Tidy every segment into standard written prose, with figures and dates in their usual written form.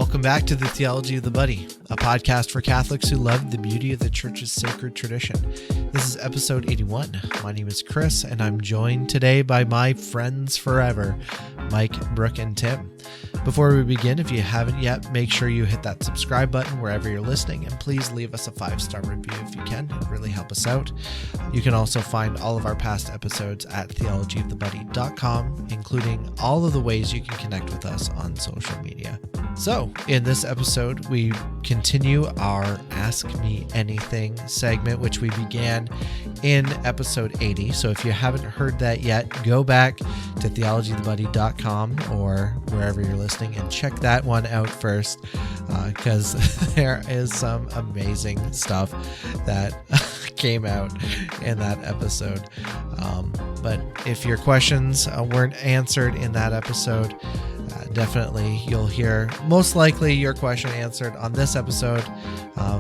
Welcome back to the Theology of the Buddy, a podcast for Catholics who love the beauty of the Church's sacred tradition. This is episode 81. My name is Chris, and I'm joined today by my friends forever, Mike, Brooke, and Tim. Before we begin, if you haven't yet, make sure you hit that subscribe button wherever you're listening, and please leave us a 5-star review if you can. It really help us out. You can also find all of our past episodes at theologyofthebuddy.com, including all of the ways you can connect with us on social media. So, in this episode, we continue our Ask Me Anything segment, which we began in episode 80. So if you haven't heard that yet, go back to theologyofthebuddy.com or wherever you're listening and check that one out first, because there is some amazing stuff that came out in that episode. But if your questions weren't answered in that episode, definitely you'll hear most likely your question answered on this episode,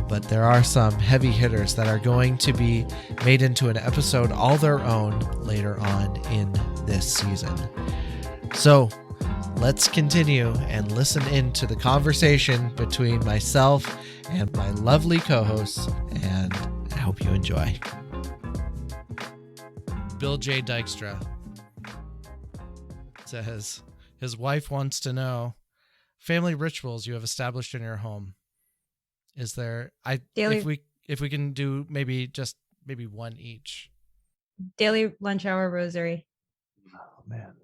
but there are some heavy hitters that are going to be made into an episode all their own later on in this season. So let's continue and listen into the conversation between myself and my lovely co-hosts, and I hope you enjoy. Bill J. Dykstra says his wife wants to know family rituals you have established in your home. Is there if we can do maybe one each. Daily lunch hour rosary. Oh man.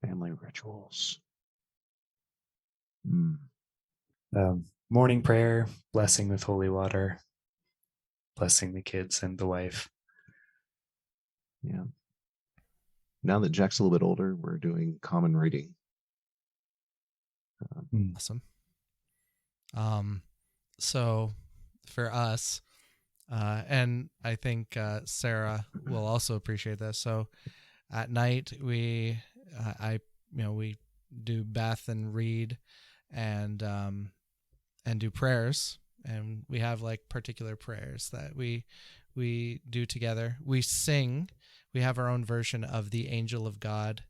Family rituals. Morning prayer, blessing with holy water, blessing the kids and the wife. Yeah. Now that Jack's a little bit older, we're doing common reading. Awesome. So for us, and I think Sarah will also appreciate this. So at night we do Beth and read and do prayers, and we have like particular prayers that we do together. We sing. We have our own version of the Angel of God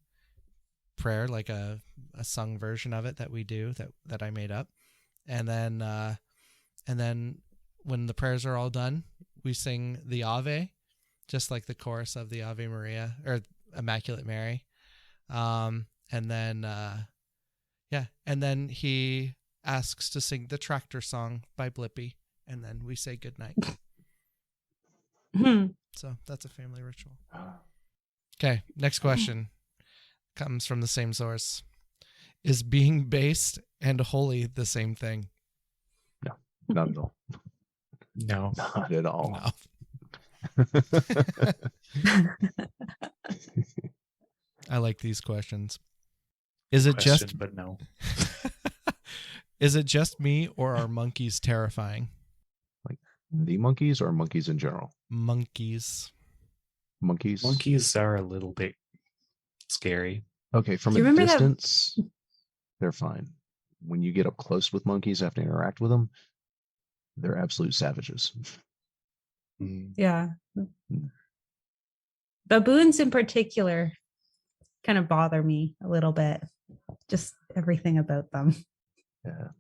prayer, like a sung version of it that we do that I made up. And then when the prayers are all done, we sing the Ave, just like the chorus of the Ave Maria or Immaculate Mary. And then he asks to sing the Tractor Song by Blippi, and then we say goodnight. So that's a family ritual. Okay, next question comes from the same source. Is being based and holy the same thing? No, not at all. No. Not at all. No. I like these questions. Is it but no. Is it just me, or are monkeys terrifying? Like the monkeys or monkeys in general? Monkeys. Monkeys are a little bit scary. Okay, from a distance, they're fine. When you get up close with monkeys, have to interact with them, they're absolute savages. Yeah. Baboons in particular kind of bother me a little bit. Just everything about them. Yeah.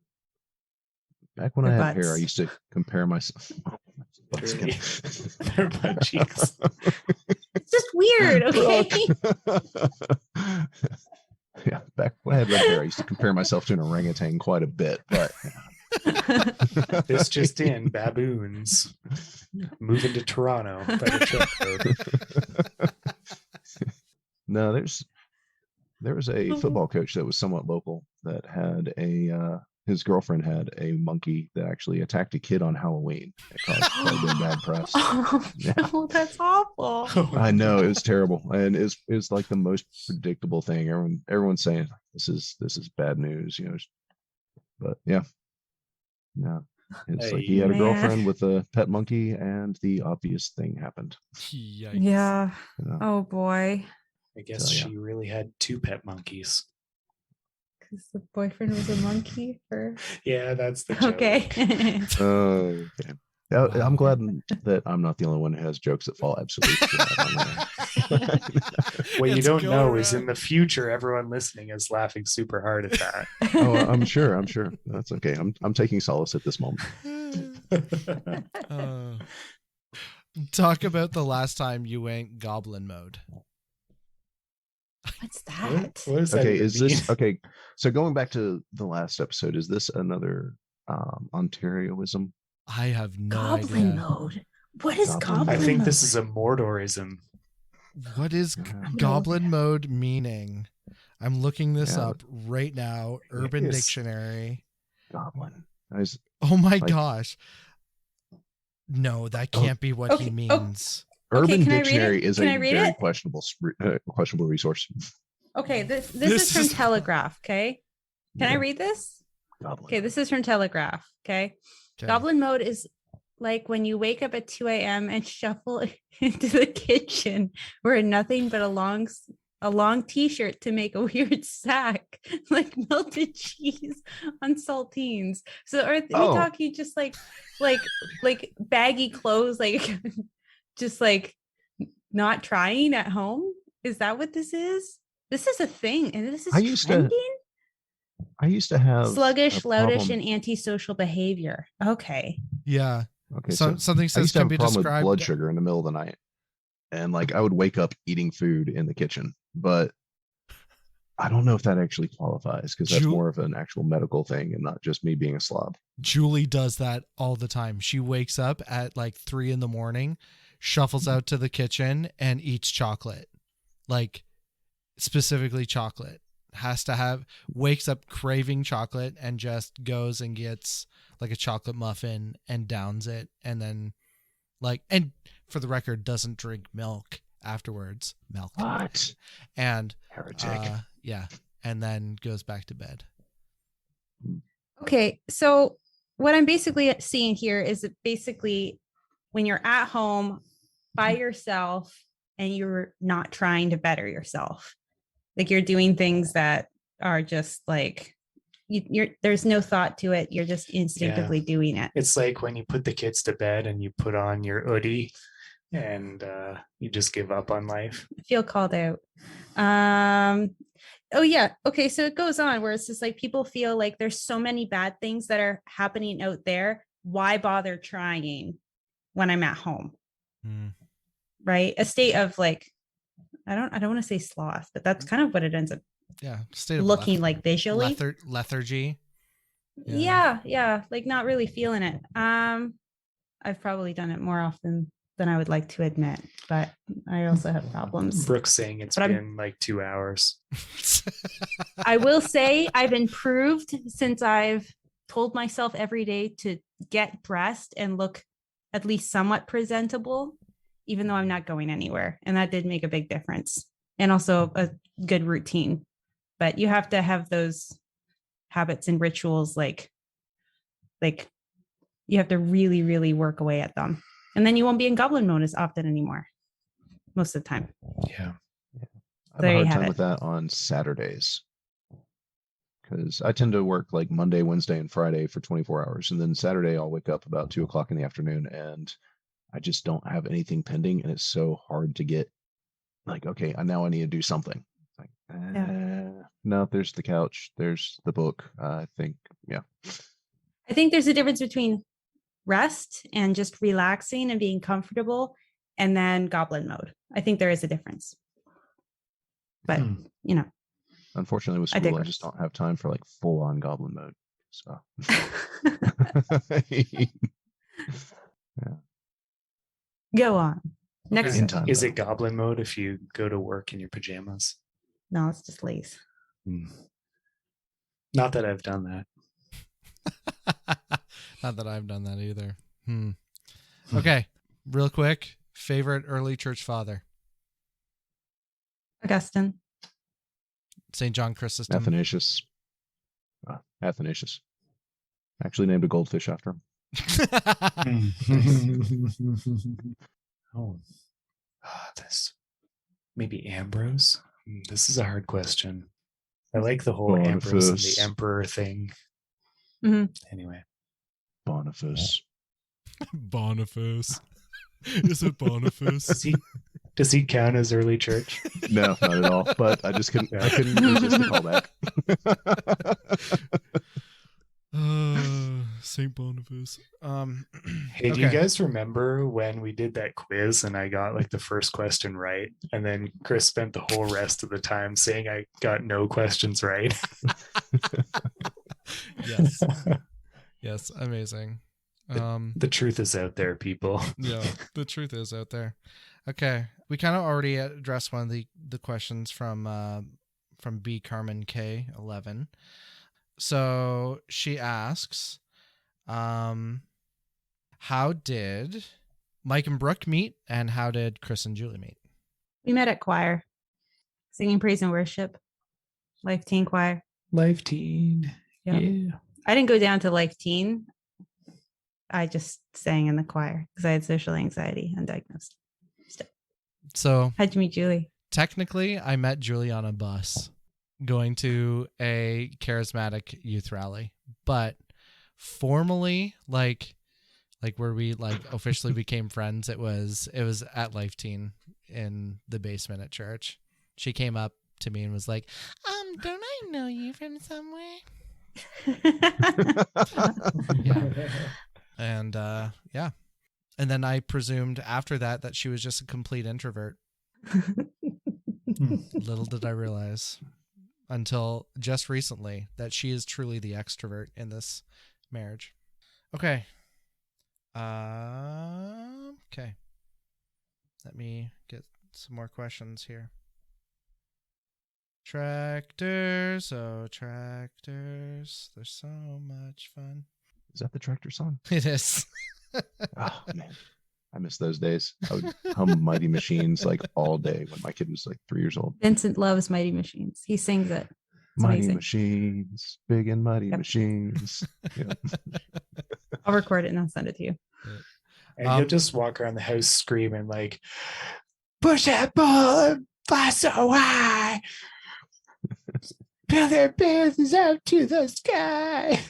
Back when I had hair, I used to compare myself. Their butt cheeks. It's just weird, okay? Yeah, back when I had red hair, I used to compare myself to an orangutan quite a bit, but This just in, baboons moving to Toronto by the truck road. No, there was a football coach that was somewhat local that had his girlfriend had a monkey that actually attacked a kid on Halloween. It caused quite a bit of bad press. Oh, Yeah. no, that's awful. I know, it was terrible, and it was like the most predictable thing. Everyone's saying this is bad news, But yeah, it's like he had a girlfriend with a pet monkey, and the obvious thing happened. Yikes. Yeah. You know? Oh boy. I guess she really had 2 pet monkeys. Because the boyfriend was a monkey for... Yeah, that's the joke. Okay. Okay. I'm Wow. glad that I'm not the only one who has jokes that fall absolutely flat on there. What you It's don't going know is in around. the future, everyone listening is laughing super hard at that. Oh, I'm sure. I'm sure. That's okay. I'm taking solace at this moment. Uh, talk about the last time you went goblin mode. What's that? What does that Okay, even is mean? this okay? So going back to the last episode, is this another Ontarioism? I have no Goblin idea. mode. What is Goblin goblin I mode? think this is a Mordorism. What is Yeah. goblin mode meaning? I'm looking this Yeah. up right now. Urban Yes. Dictionary. Goblin. I was, Oh my Like- gosh. No, that can't be what he Okay, means. Urban can I read Dictionary it? is Can a I read very it? questionable resource. Okay, this This is from is- Telegraph. Okay, can I Yeah. read this? Goblin. Okay, this is from Telegraph. Okay, Okay. goblin mode is like when you wake up at 2 a.m. and shuffle into the kitchen wearing nothing but a long t-shirt to make a weird sack like melted cheese on saltines. So are we Oh. talking just like baggy clothes, like just like not trying at home? Is that what this is? This is a thing, and this is I used to- trending. I used to have Sluggish, a loutish, problem- and antisocial behavior. Okay. Yeah. Okay, Something I says used to can have be a problem with described. blood sugar in the middle of the night, and like I would wake up eating food in the kitchen, but I don't know if that actually qualifies because that's Ju- more of an actual medical thing and not just me being a slob. Julie does that all the time. She wakes up at like 3 a.m, shuffles out to the kitchen and eats chocolate. Like specifically chocolate. Wakes up craving chocolate and just goes and gets like a chocolate muffin and downs it, and then and for the record doesn't drink milk afterwards. What? And Heretic. yeah, and then goes back to bed. Okay, so what I'm basically seeing here is that basically when you're at home by yourself and you're not trying to better yourself, like you're doing things that are just like you're there's no thought to it. You're just instinctively doing it. It's like when you put the kids to bed and you put on your hoodie and you just give up on life. I feel called out. Oh yeah. Okay. So it goes on where it's just like people feel like there's so many bad things that are happening out there. Why bother trying when I'm at home? Right. A state of like, I don't want to say sloth, but that's kind of what it ends up State of looking like visually. lethargy. Yeah. Like not really feeling it. I've probably done it more often than I would like to admit, but I also have problems. Brooke's saying it's But been like 2 hours. I will say I've improved since I've told myself every day to get dressed and look at least somewhat presentable, even though I'm not going anywhere. And that did make a big difference. And also a good routine. But you have to have those habits and rituals like you have to really, really work away at them. And then you won't be in goblin mode as often anymore. Most of the time. Yeah. I have There a you hard have time it. with that on Saturdays because I tend to work like Monday, Wednesday, and Friday for 24 hours. And then Saturday, I'll wake up about 2 o'clock in the afternoon and I just don't have anything pending. And it's so hard to get like, okay, now I need to do something. Like, no, there's the couch. There's the book. I think, yeah. I think there's a difference between rest and just relaxing and being comfortable and then goblin mode. I think there is a difference. But, you know. Unfortunately, with I school, I digress. just don't have time for like full on goblin mode. So, Go on. Next. In time, Is though. it goblin mode if you go to work in your pajamas? No, it's just lace. Not that I've done that. Not that I've done that either. Okay, real quick. Favorite early church father? Augustine. St. John Chrysostom. Athanasius. Athanasius. Actually named a goldfish after him. Oh, this maybe Ambrose. This is a hard question. I like the whole Ambrose and Boniface. the Emperor thing. Mhm. Anyway, Boniface. Boniface. Is it Boniface? Does he count as early church? No, not at all. But I just couldn't resist the callback. Saint Boniface. Hey, do you guys remember when we did that quiz and I got like the first question right, and then Chris spent the whole rest of the time saying I got no questions right? Yes. Yes, amazing. The truth is out there, people. Yeah, the truth is out there. Okay, we kind of already addressed one of the questions from B Carmen K 11. So she asks, how did Mike and Brooke meet, and how did Chris and Julie meet? We met at choir, singing praise and worship, Life Teen Choir. Life Teen. Yep. Yeah. I didn't go down to Life Teen. I just sang in the choir because I had social anxiety, undiagnosed. So how'd you meet Julie? Technically, I met Julie on a bus going to a charismatic youth rally, but formally, like where we like officially became friends, it was at Life Teen in the basement at church. She came up to me and was like, don't I know you from somewhere? Yeah. And yeah. And then I presumed after that she was just a complete introvert. Little did I realize until just recently that she is truly the extrovert in this marriage. Okay. Okay. Let me get some more questions here. Tractors, oh tractors, they're so much fun. Is that the tractor song? It is. Oh man, I miss those days. I would hum Mighty Machines like all day when my kid was like 3 years old. Vincent loves Mighty Machines. He sings it. It's Mighty amazing. Machines, big and mighty machines. Yeah. I'll record it and I'll send it to you. And you'll just walk around the house screaming like, push that ball, fly so high. Build their business up to the sky.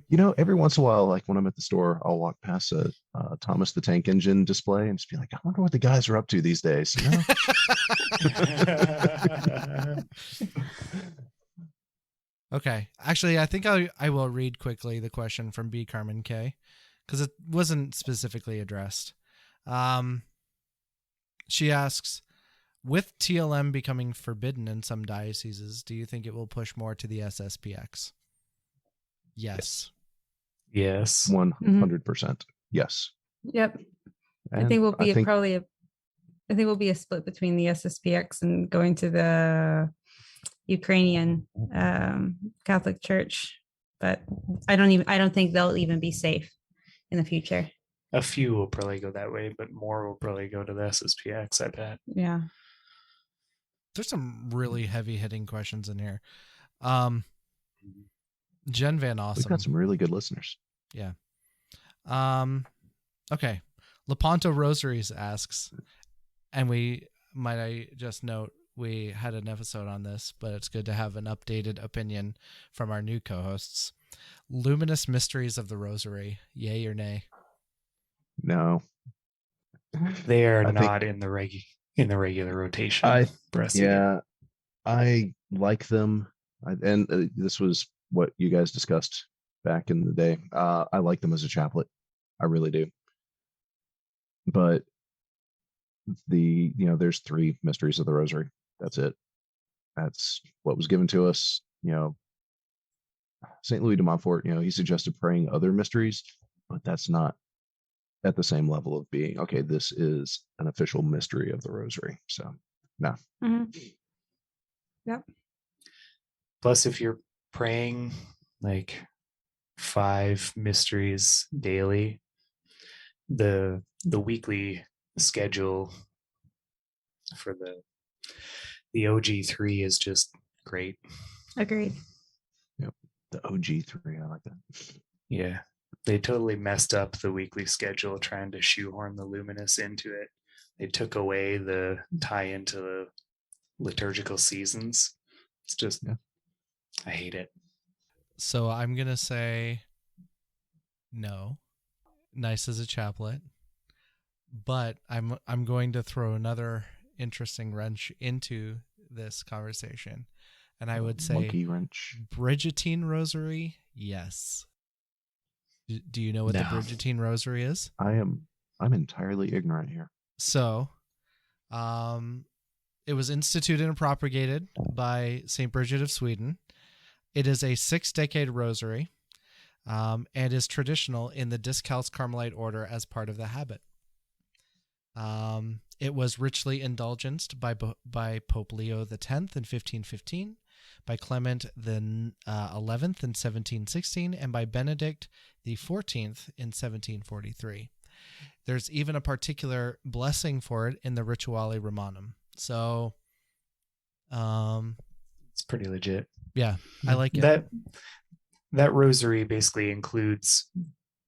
You know, every once in a while, like when I'm at the store, I'll walk past a Thomas the Tank Engine display and just be like, I wonder what the guys are up to these days. You know? Okay. Actually, I think I will read quickly the question from B Carmen K because it wasn't specifically addressed. She asks, with TLM becoming forbidden in some dioceses, do you think it will push more to the SSPX? Yes. Yes. 100%. Yes. Yep. And I think we'll be we'll be a split between the SSPX and going to the Ukrainian Catholic Church, but I don't think they'll even be safe in the future. A few will probably go that way, but more will probably go to the SSPX, I bet. Yeah. There's some really heavy hitting questions in here. Jen Van Awesome. We've got some really good listeners. Yeah. Okay. Lepanto Rosaries asks, and might I just note, we had an episode on this, but it's good to have an updated opinion from our new co-hosts. Luminous Mysteries of the Rosary, yay or nay? No. They are not in the regular rotation. I like them. This was what you guys discussed back in the day. I like them as a chaplet. I really do. But there's 3 mysteries of the Rosary. That's it. That's what was given to us. St. Louis de Montfort, he suggested praying other mysteries, but that's not at the same level of being, okay, this is an official mystery of the Rosary. So, no. Mm-hmm. Yep. Plus, if you're praying like 5 mysteries daily, the weekly schedule for the OG3 is just great. Agreed. Yep. The OG3, I like that. Yeah. They totally messed up the weekly schedule trying to shoehorn the Luminous into it. They took away the tie into the liturgical seasons. It's just, I hate it. So I'm going to say no. nice as a chaplet. But I'm going to throw another interesting wrench into this conversation. And I would say monkey wrench. Bridgetine rosary, yes. Do you know what the No. Bridgetine rosary is? I'm entirely ignorant here. So, it was instituted and propagated by St. Bridget of Sweden. It is a 6-decade rosary and is traditional in the Discalced Carmelite order as part of the habit. It was richly indulgenced by Pope Leo X in 1515, by Clement the 11th in 1716, and by Benedict the 14th in 1743. There's even a particular blessing for it in the Rituale Romanum. So, It's pretty legit. yeah, I like it. That rosary basically includes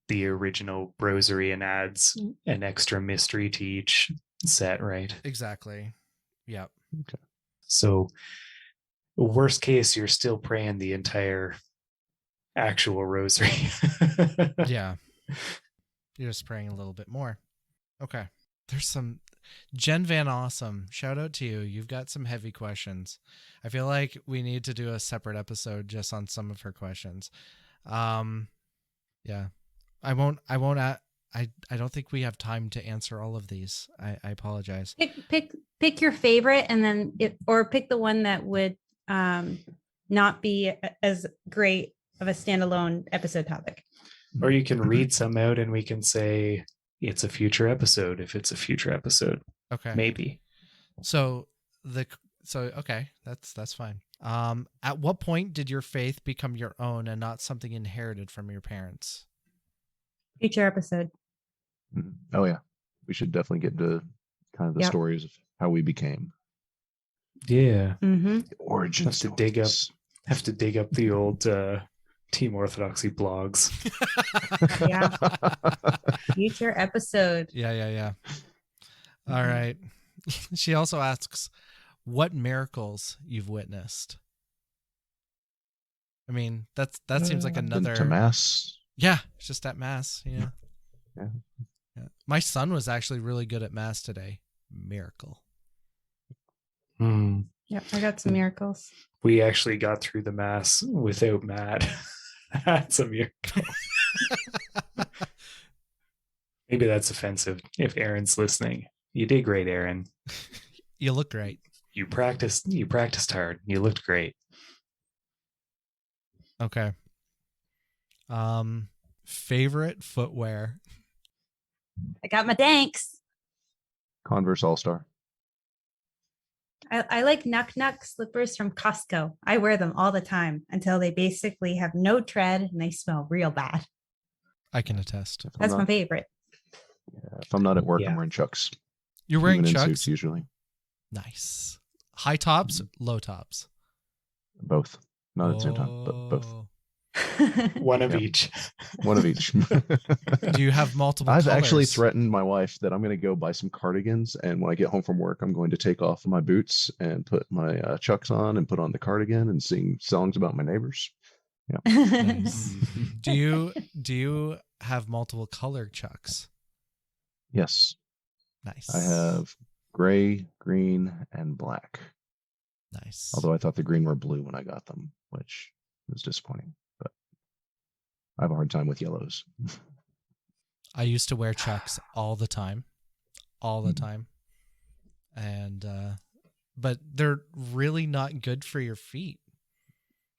the original rosary and adds an extra mystery to each set, right? Exactly. Yep. Okay. So, worst case, you're still praying the entire actual rosary. Yeah. You're just praying a little bit more. Okay. There's some Jen Van Awesome. Shout out to you. You've got some heavy questions. I feel like we need to do a separate episode just on some of her questions. Yeah. I don't think we have time to answer all of these. I apologize. Pick your favorite, and then or pick the one that would not be as great of a standalone episode topic. Or you can read some out and we can say it's a future episode if it's a future episode. Okay. Maybe. So okay, that's fine. At what point did your faith become your own and not something inherited from your parents? Future episode. Oh yeah, we should definitely get into kind of the stories of how we became. Yeah. Mm-hmm. The origin Have to dig up the old Team Orthodoxy blogs. Yeah. Future episode. Yeah. All right. She also asks, what miracles you've witnessed? I mean, that seems like another to mass. Yeah, it's just at mass. Yeah. Yeah. My son was actually really good at mass today. Miracle. Yep, I got some miracles. We actually got through the mass without Matt. That's a miracle. Maybe that's offensive if Aaron's listening. You did great, Aaron. You look great. You practiced hard. You looked great. Okay. Favorite footwear? I got my Danks. Converse All-Star. I like Nuck slippers from Costco. I wear them all the time until they basically have no tread and they smell real bad. I can attest. That's my favorite. Yeah, if I'm not at work, I'm wearing Chucks. You're wearing Even in Chucks? suits usually. Nice. High tops, low tops? Both. Not at the same time, but both. One of each. One of each. Do you have multiple I've colors? actually threatened my wife that I'm going to go buy some cardigans, and when I get home from work, I'm going to take off my boots and put my Chucks on and put on the cardigan and sing songs about my neighbors. Yeah. Nice. Do you have multiple color Chucks? Yes. Nice. I have gray, green, and black. Nice. Although I thought the green were blue when I got them, which was disappointing. But I have a hard time with yellows. I used to wear Chucks all the time. And but they're really not good for your feet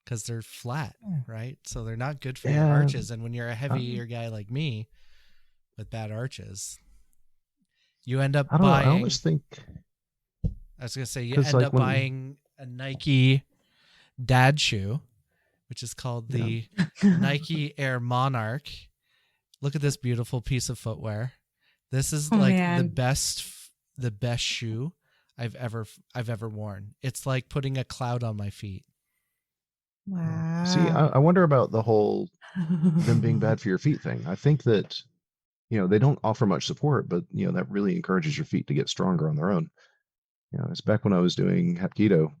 because they're flat, right? So they're not good for your arches. And when you're a heavier guy like me with bad arches, you end up buying. I always think. I was gonna say you end up buying a Nike dad shoe, which is called the Nike Air Monarch. Look at this beautiful piece of footwear. This is the best shoe I've ever worn. It's like putting a cloud on my feet. Wow. See, I wonder about the whole them being bad for your feet thing. I think that, they don't offer much support, but, that really encourages your feet to get stronger on their own. It's back when I was doing Hapkido,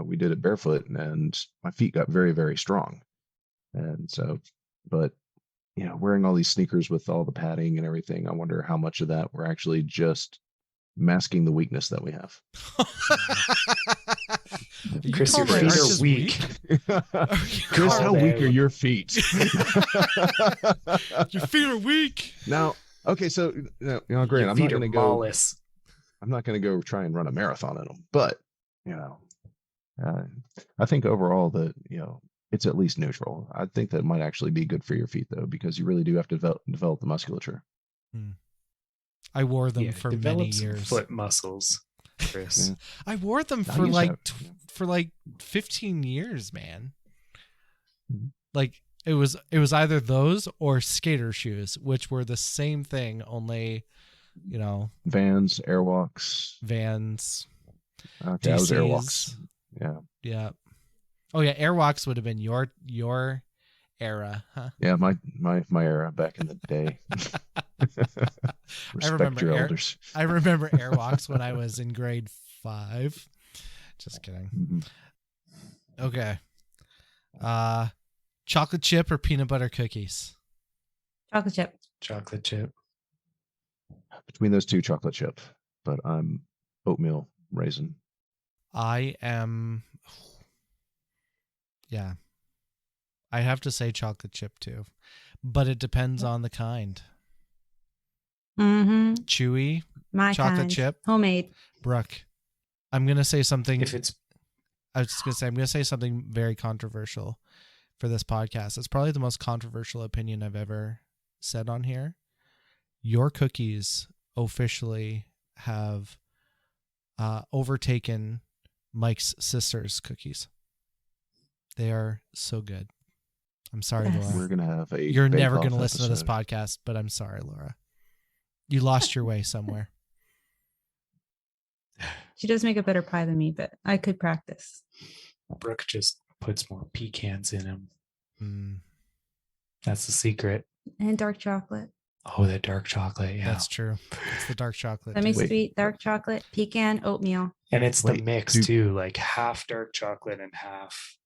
we did it barefoot and my feet got very, very strong. And so, but wearing all these sneakers with all the padding and everything, I wonder how much of that we're actually just masking the weakness that we have. Chris, your calling feet arches are weak. Chris, how weak are your feet? Your feet are weak. Now, okay, so Grant, Your I'm feet not are going to go. mollis. I'm not going to go try and run a marathon in them, but I think overall that it's at least neutral. I think that might actually be good for your feet though, because you really do have to develop the musculature. I wore them for many develop some years. foot muscles, Chris. Yeah. I wore them I for used to like have- 15 years, man. Mhm. Like it was either those or skater shoes, which were the same thing, only Vans, Airwalks. Vans. Okay, I was Airwalks. DCs. Yeah. Yeah. Oh yeah, Airwalks would have been your era, huh? Yeah, my era back in the day. Respect remember your Air- elders. I remember Airwalks when I was in grade 5. Just kidding. Mhm. Okay. Chocolate chip or peanut butter cookies? Chocolate chip. Chocolate chip. Between those two, chocolate chip, but I'm oatmeal raisin. I am. Yeah. I have to say chocolate chip too, but it depends on the kind. Mm-hmm. Chewy, My chocolate kind. chip. Homemade. Brooke, I'm gonna say something. If it's I was just gonna say I'm gonna say something very controversial for this podcast. It's probably the most controversial opinion I've ever said on here. Your cookies officially have overtaken Mike's sister's cookies. They are so good. I'm sorry, Yes. We're Laura. gonna have a. You're never bake-off going to listen to this episode. podcast, but I'm sorry, Laura. You lost your way somewhere. She does make a better pie than me, but I could practice. Brooke just puts more pecans in them. Mm, That's the secret. And dark chocolate. Oh, that dark chocolate. Yeah. That's true. It's the dark chocolate. Let me too. Wait. sweet dark chocolate, pecan, oatmeal. And it's the Wait, mix dude. too, like half dark chocolate and half.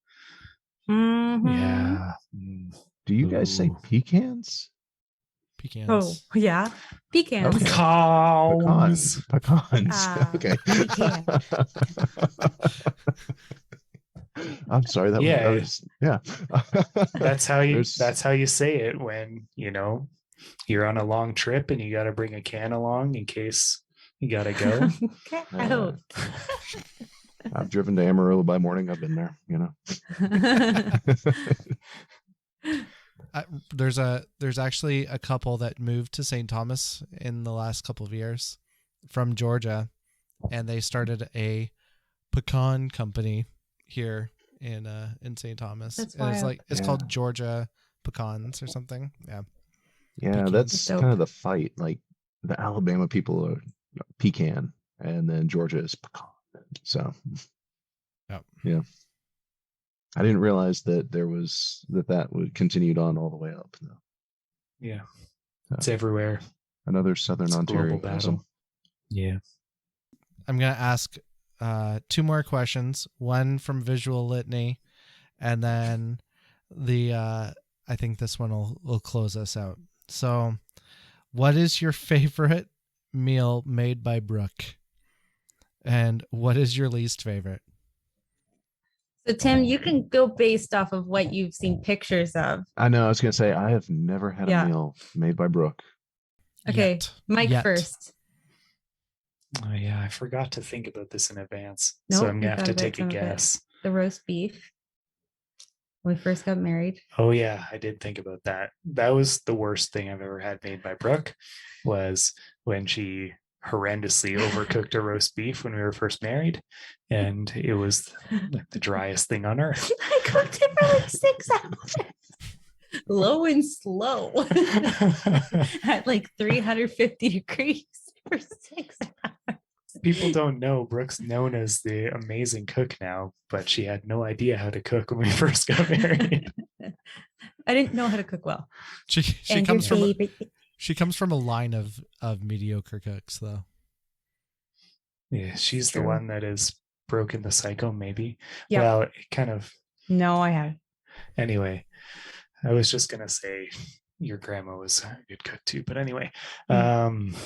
Mm-hmm. Yeah. Do you guys say Ooh. pecans? Pecans. Oh, yeah. Pecans. Okay. Pecans. Pecans. Ah, Okay. pecan. I'm sorry. That Yeah. was yeah. That's how you. There's- That's how you say it when you're on a long trip and you got to bring a can along in case you got to go. Get Uh, out. I've driven to Amarillo by morning. I've been there. There's actually a couple that moved to St. Thomas in the last couple of years from Georgia, and they started a pecan company here in St. Thomas. That's And it's wild. like it's Yeah. called Georgia Pecans or something. Yeah. Yeah, Pecan. that's Dope. kind of the fight. Like the Alabama people are pecan, and then Georgia is pecan. So, Yep. yeah, I didn't realize that there was that would continued on all the way up. Though. Yeah. So, It's everywhere. another Southern It's a global Ontario battle. Yeah. I'm gonna ask 2 more questions. One from Visual Litany, and then I think this one will close us out. So, what is your favorite meal made by Brooke? And what is your least favorite? So Tim, you can go based off of what you've seen pictures of. I know. I was gonna say I have never had Yeah. a meal made by Brooke. Okay, Yet. Mike Yet. first. Oh yeah, I forgot to think about this in advance. Nope, So I'm you gonna have thought to about take a some of it. guess. The roast beef. When we first got married. Oh yeah, I did think about that. That was the worst thing I've ever had made by Brooke, was when she horrendously overcooked a roast beef when we were first married, and it was like the driest thing on earth. I cooked it for like 6 hours. Low and slow. At like 350 degrees for 6 hours. People don't know Brooke's known as the amazing cook now, but she had no idea how to cook when we first got married. I didn't know how to cook well. She And comes your from favorite- she comes from a line of mediocre cooks, though. Yeah, she's the True. one that has broken the cycle, maybe. Yeah. Well, it kind of. No, I have. Anyway, I was just gonna say your grandma was a good cook too. But anyway, Best.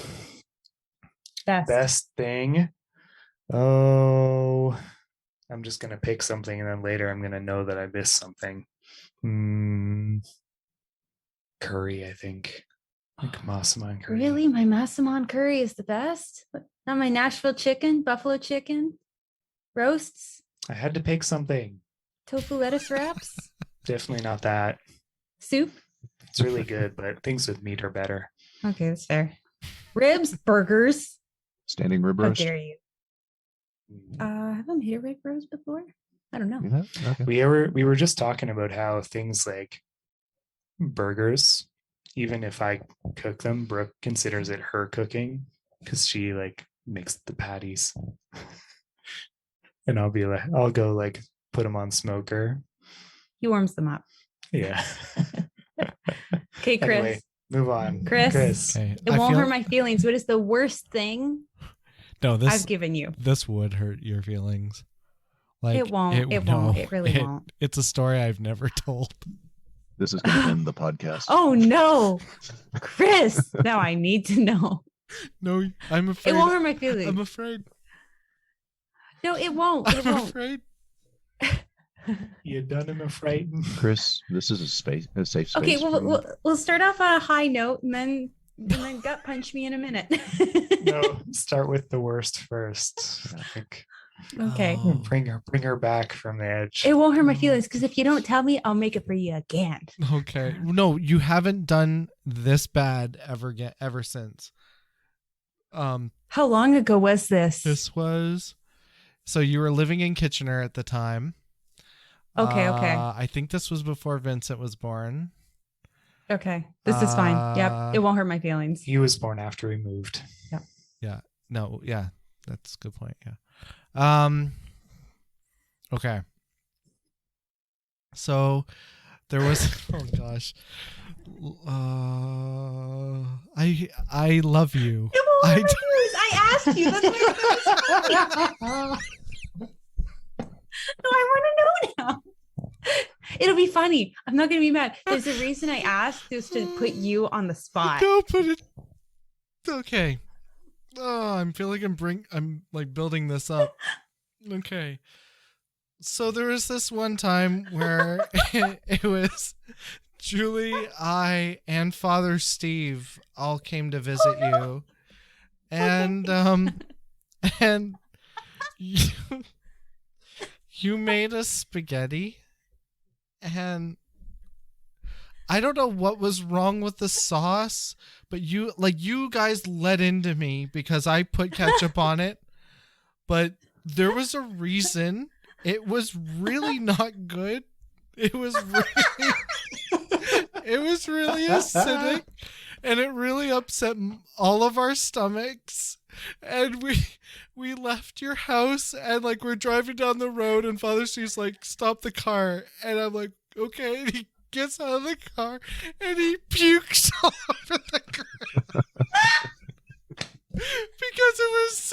best thing. Oh, I'm just gonna pick something, and then later I'm gonna know that I missed something. Curry, I think. Like Massaman curry. Really? My Massaman curry is the best? Not my Nashville chicken, buffalo chicken, roasts, I had to pick something. tofu lettuce wraps, Definitely not that. soup. It's really good, but things with meat are better. Okay, that's fair. Ribs, burgers. Standing rib How roast. dare you? Have I made a rib roast before? I don't know. You have? Okay. We were just talking about how things like burgers, even if I cook them, Brooke considers it her cooking because she like makes the patties. And I'll go like put them on smoker. He warms them up. Yeah. Okay, Chris. Anyway, move on. Chris. Okay. It won't hurt my feelings. What is the worst thing No, I've given you? This would hurt your feelings. Like It won't. It won't. It really won't. It's a story I've never told. This is going to end the podcast. Oh no, Chris! Now I need to know. No, I'm afraid. It won't hurt my feelings. I'm afraid. No, it won't. It I'm won't. afraid. You done him a frighten. Chris, this is a safe space. Okay, for you. we'll start off on a high note and then gut punch me in a minute. No, start with the worst first. I think. Okay. Oh. Bring her back from the edge. It won't hurt my feelings because if you don't tell me, I'll make it for you again. Okay. No, you haven't done this bad ever since. How long ago was this? This was. So you were living in Kitchener at the time. Okay. I think this was before Vincent was born. Okay. This is fine. Yep. It won't hurt my feelings. He was born after we moved. Yeah. No, yeah. That's a good point. Yeah. Okay. So there was oh gosh. I love you. It won't hurt my feelings. I asked you. That's why No, I want to know now. It'll be funny. I'm not going to be mad. There's a reason I asked is to put you on the spot. No, put it. Okay. Oh, I feel like I'm like building this up. Okay. So there was this one time where it was Julie, I, and Father Steve all came to visit you. And and you made us spaghetti, and I don't know what was wrong with the sauce, but you guys let into me because I put ketchup on it, but there was a reason. It was really not good. It was really acidic, and it really upset all of our stomachs. And we left your house, and like we're driving down the road, and Father Steve's like, "Stop the car," and I'm like, "Okay." And he gets out of the car, and he pukes all over the ground because it was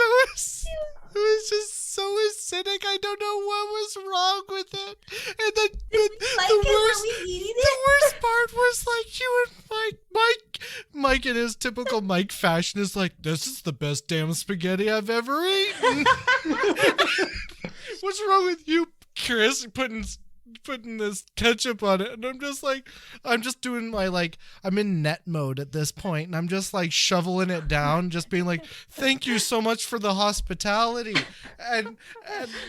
just so acidic. I don't know what was wrong with it. And then the worst part was like you and Mike in his typical Mike fashion is like, "This is the best damn spaghetti I've ever eaten." What's wrong with you, Chris, putting this ketchup on it? And I'm just doing my I'm in net mode at this point, and I'm just like shoveling it down, just being like, "Thank you so much for the hospitality,"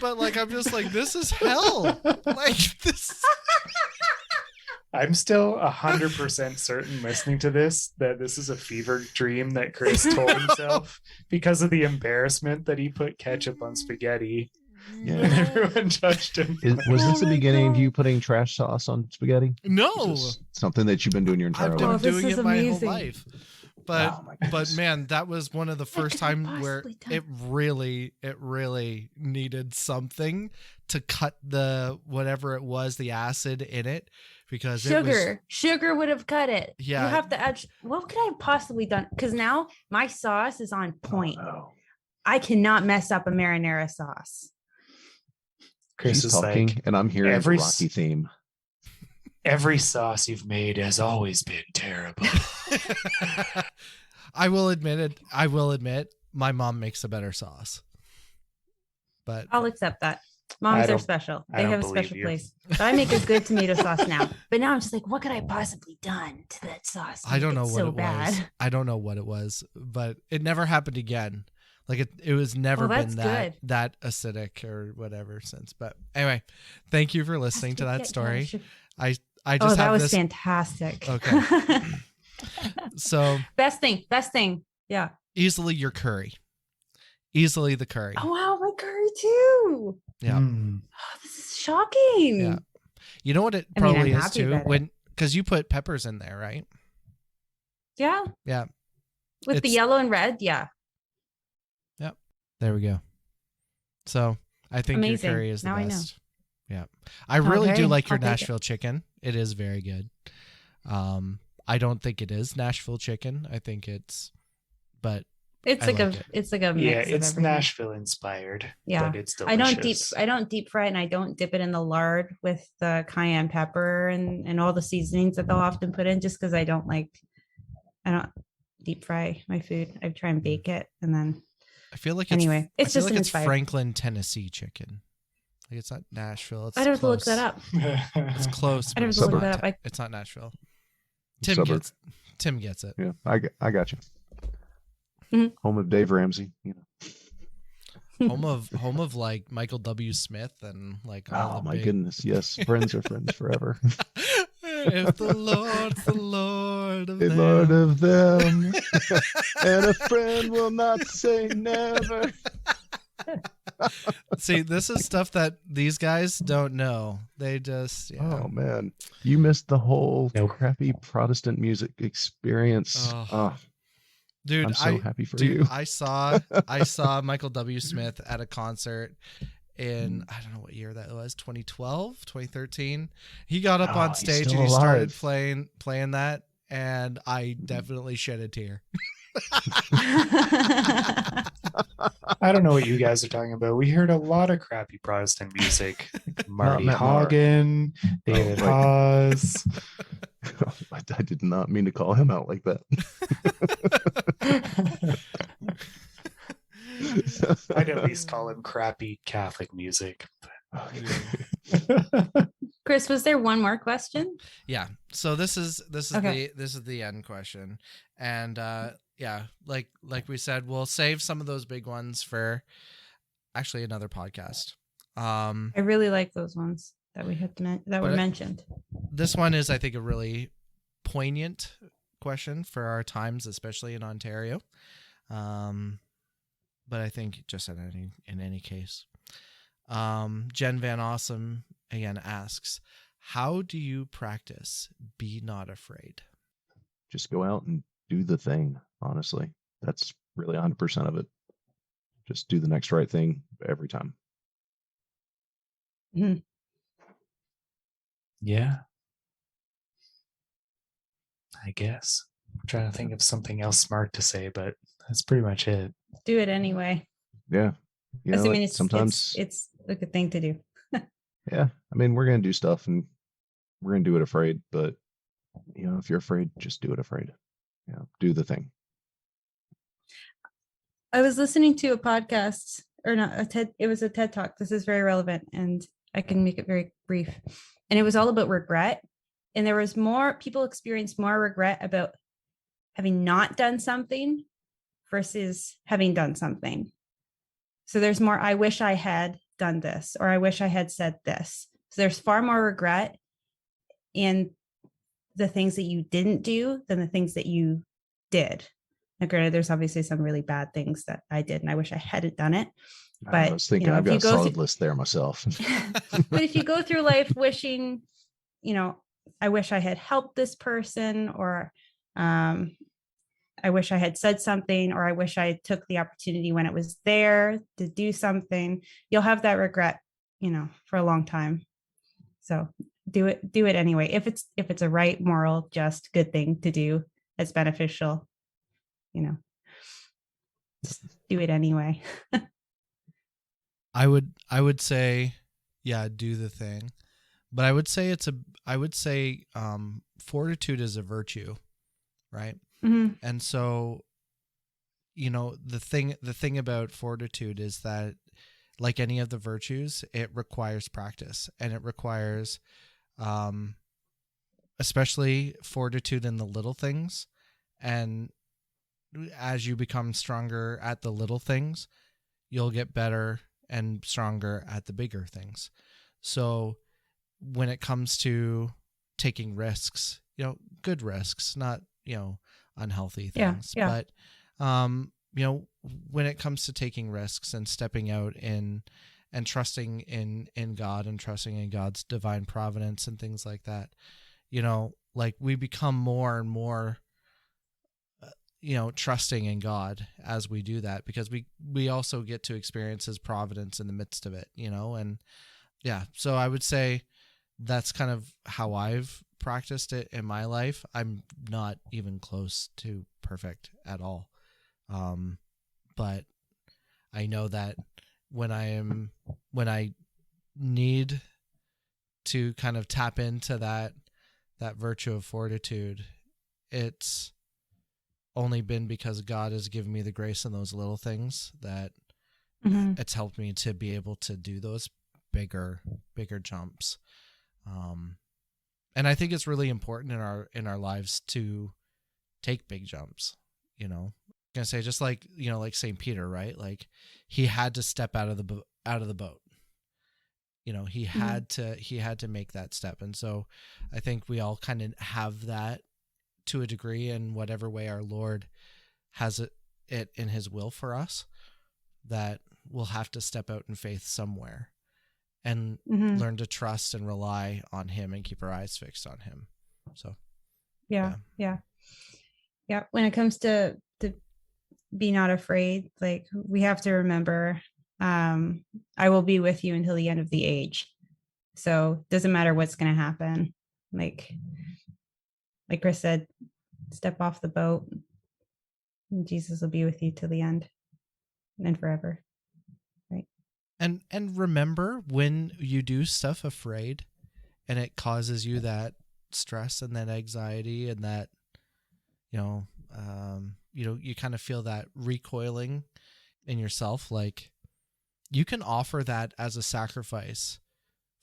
but like I'm just like, this is hell. Like this. I'm still 100% certain listening to this that this is a fever dream that Chris told himself because of the embarrassment that he put ketchup on spaghetti. Yeah. And everyone judged him. Was this the beginning of you putting trash sauce on spaghetti? No, Is this something that you've been doing your entire I've been life? doing this it is my whole amazing. life. But Oh my goodness. man, that was one of the first could I time where possibly it really needed something to cut the whatever it was, the acid in it, because it was, Sugar would have cut it. Yeah. You have to add. What could I have possibly done? Because now my sauce is on point. Oh, no. I cannot mess up a marinara sauce. Chris He's is talking, like, and I'm hearing every the Rocky theme. Every sauce you've made has always been terrible. I will admit my mom makes a better sauce. But I'll accept that. Moms are don't- special. I They don't have a believe special you. place. But I make a good tomato sauce now. But now I'm just like, what could I possibly done to that sauce? to I make don't know it what so it bad? was. I don't know what it was, but it never happened again. Like it was never Well, been that's that acidic or whatever since. But anyway, thank you for listening to that story. I just that have was this. fantastic. Okay. So best thing. Yeah. easily your curry. Easily the curry. Oh wow, my curry too. Yeah. Mm. Oh, this is shocking. Yeah. You know what it I mean, probably I'm is happy too? about it. Because you put peppers in there, right? Yeah. Yeah. With the It's- yellow and red, yeah. Yep. There we go. So I think Amazing. your curry is the Now I know. best. Yeah. I really do Okay, like your I'll take it. Nashville chicken. It is very good. I don't think it is Nashville chicken. I think but It's I like like a it. it's like a mix. Yeah, of it's everything. Nashville inspired. Yeah. But it's delicious. I don't deep fry it, and I don't dip it in the lard with the cayenne pepper and all the seasonings that they'll often put in, just because I don't deep fry my food. I try and bake it, and then I feel like anyway, it's I feel just like an it's inspired. Franklin, Tennessee chicken. Like it's not Nashville. It's I'd have to look close. that up. It's close. I'd but have it's to look not that up. It's not Nashville. Tim Suburb. gets it. Yeah, I got you. Mhm. Home of Dave Ramsey. Home of like Michael W. Smith and like all Oh the my big... goodness, yes, friends are friends forever. If the Lord's the Lord of A them. Lord of them, and a friend will not say never. See, this is stuff that these guys don't know. They just Oh man, you missed the whole Nope. crappy Protestant music experience. Oh. Oh, Dude, I'm so happy for you. I saw Michael W. Smith at a concert in I don't know what year that was, 2012, 2013. He got up Oh, on he's stage still and he started alive. playing that, and I definitely shed a tear. I don't know what you guys are talking about. We heard a lot of crappy Protestant music. Like Marty Matt Maher. Hagen, David right. Hawes. I did not mean to call him out like that. I'd at least call him crappy Catholic music. Chris, was there one more question? Yeah. So this is Okay. the end question. And yeah, like we said, we'll save some of those big ones for actually another podcast. I really like those ones that we had were mentioned. This one is, I think, a really poignant question for our times, especially in Ontario. But I think just in any case. Jen Van Awesome again asks, how do you practice be not afraid? Just go out and do the thing. Honestly, that's really 100% of it. Just do the next right thing every time. Mhm. Yeah. I guess. I'm trying to think of something else smart to say, but that's pretty much it. Do it anyway. Yeah. You know, I mean, what? Sometimes it's a good thing to do. yeah, I mean, we're going to do stuff and we're going to do it afraid, but you know, if you're afraid, just do it afraid. Yeah, do the thing. I was listening to a podcast or not a TED. It was a TED talk. This is very relevant and I can make it very brief. And it was all about regret. And there was more people experienced more regret about having not done something versus having done something. So there's more, I wish I had done this, or I wish I had said this. So there's far more regret in the things that you didn't do than the things that you did. Now, granted, there's obviously some really bad things that I did, and I wish I hadn't done it. But I was thinking, you know, I've if got you a go solid through- list there myself. But if you go through life wishing, you know, I wish I had helped this person, or I wish I had said something, or I wish I took the opportunity when it was there to do something, you'll have that regret, you know, for a long time. So do it anyway. If it's a right, moral, just, good thing to do, that's beneficial, you know, just do it anyway. I would say, yeah, do the thing. But I would say fortitude is a virtue, right? Mhm. And so, the thing about fortitude is that, like any of the virtues, it requires practice, and it requires, especially fortitude in the little things. And as you become stronger at the little things, you'll get better and stronger at the bigger things. So when it comes to taking risks, good risks, not, unhealthy Yeah, things, yeah. but, when it comes to taking risks and stepping out in and trusting in God and trusting in God's divine providence and things like that, like we become more and more, trusting in God as we do that, because we also get to experience his providence in the midst of it, and yeah. So I would say that's kind of how I've practiced it in my life. I'm not even close to perfect at all. But I know that when I need to kind of tap into that virtue of fortitude, it's only been because God has given me the grace in those little things that Mhm. it's helped me to be able to do those bigger jumps. And I think it's really important in our lives to take big jumps. I'm gonna say, just like like St. Peter, right? Like he had to step out of the boat. He had to make that step, and so I think we all kind of have that to a degree in whatever way our Lord has it in his will for us, that we'll have to step out in faith somewhere and Mhm. learn to trust and rely on him and keep our eyes fixed on him. So Yeah. When it comes to be not afraid, like we have to remember, I will be with you until the end of the age. So it doesn't matter what's going to happen. Like Chris said, step off the boat and Jesus will be with you till the end and forever. Right. and remember, when you do stuff afraid and it causes you that stress and that anxiety and that, you kind of feel that recoiling in yourself, like you can offer that as a sacrifice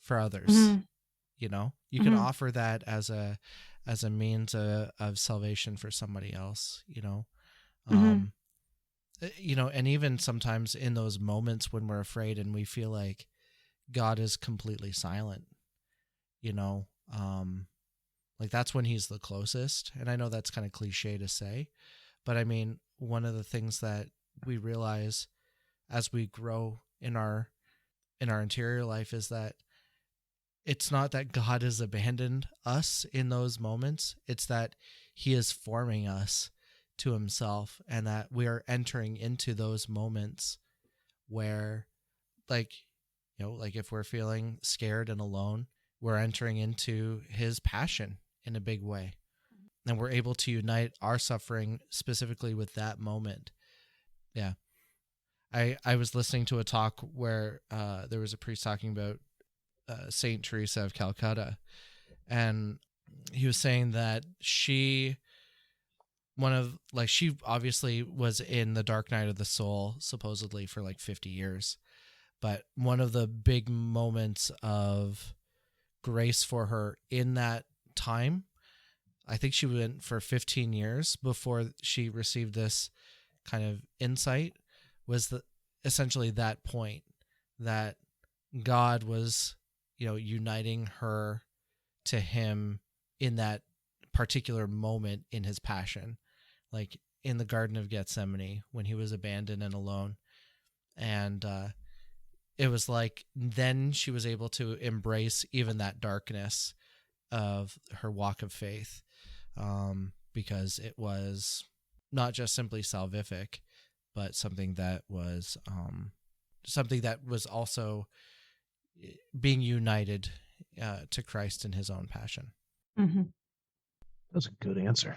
for others. Mhm. You can offer that as a means of salvation for somebody else, Mhm. And even sometimes in those moments when we're afraid and we feel like God is completely silent, like that's when he's the closest. And I know that's kind of cliche to say, but I mean, one of the things that we realize as we grow in our interior life is that it's not that God has abandoned us in those moments. It's that he is forming us to himself, and that we are entering into those moments where, like, like if we're feeling scared and alone, we're entering into his passion in a big way. And we're able to unite our suffering specifically with that moment. Yeah. I was listening to a talk where there was a priest talking about Saint Teresa of Calcutta, and he was saying that she obviously was in the dark night of the soul supposedly for like 50 years, but one of the big moments of grace for her in that time, I think she went for 15 years before she received this kind of insight, was essentially that point that God was, uniting her to him in that particular moment in his passion, like in the Garden of Gethsemane when he was abandoned and alone. And it was like then she was able to embrace even that darkness of her walk of faith, because it was not just simply salvific, but something that was also being united to Christ in his own passion. Mhm. That's a good answer.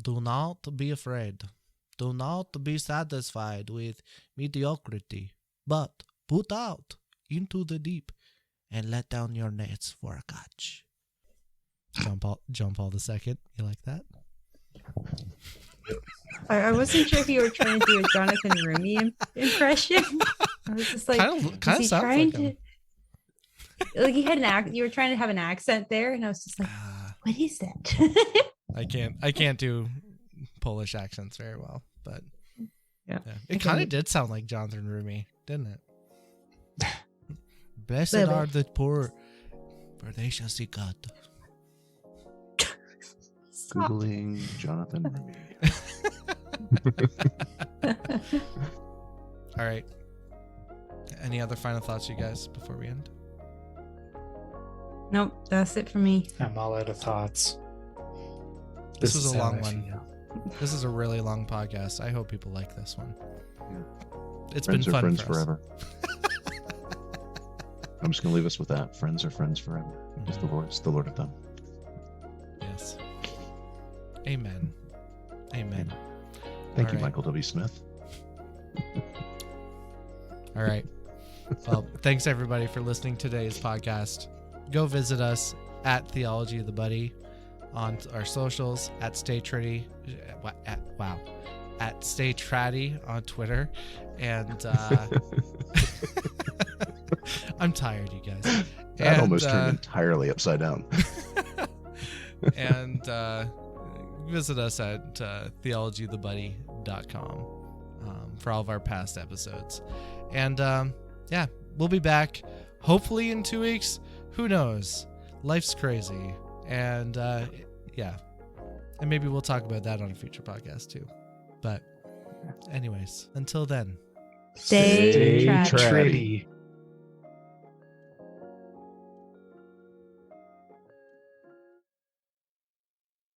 Do not be afraid. Do not be satisfied with mediocrity, but put out into the deep and let down your nets for a catch. John Paul II. You like that? I wasn't sure if you were trying to do a Jonathan Rumi impression. I was just like, kind of is he sounds trying like him. to? Like, you had you were trying to have an accent there, and I was just like, what is that? I can't do Polish accents very well, but yeah. it kind of did sound like Jonathan Rumi, didn't it? Blessed Little are bit. the poor, for they shall see God. Googling Jonathan Rumi. All right. Any other final thoughts, you guys, before we end? Nope, that's it for me. I'm all out of thoughts. This was is a how long I one. feel. This is a really long podcast. I hope people like this one. It's Friends been are fun friends for us. forever. I'm just gonna leave us with that. Friends are friends forever. It's the Lord of them. Yes. Amen. Amen. Thank All you, right. Michael W. Smith. All right. Well, thanks everybody for listening to today's podcast. Go visit us at Theology of the Buddy on our socials, at Stay Tritty, at Stay Tratty on Twitter, and I'm tired, you guys. That almost turned entirely upside down. And visit us at theologyofthebuddy.com for all of our past episodes. And yeah, we'll be back hopefully in 2 weeks. Who knows? Life's crazy. And yeah, and maybe we'll talk about that on a future podcast too. But anyways, until then, Stay Stay tratty. tratty. Tritty.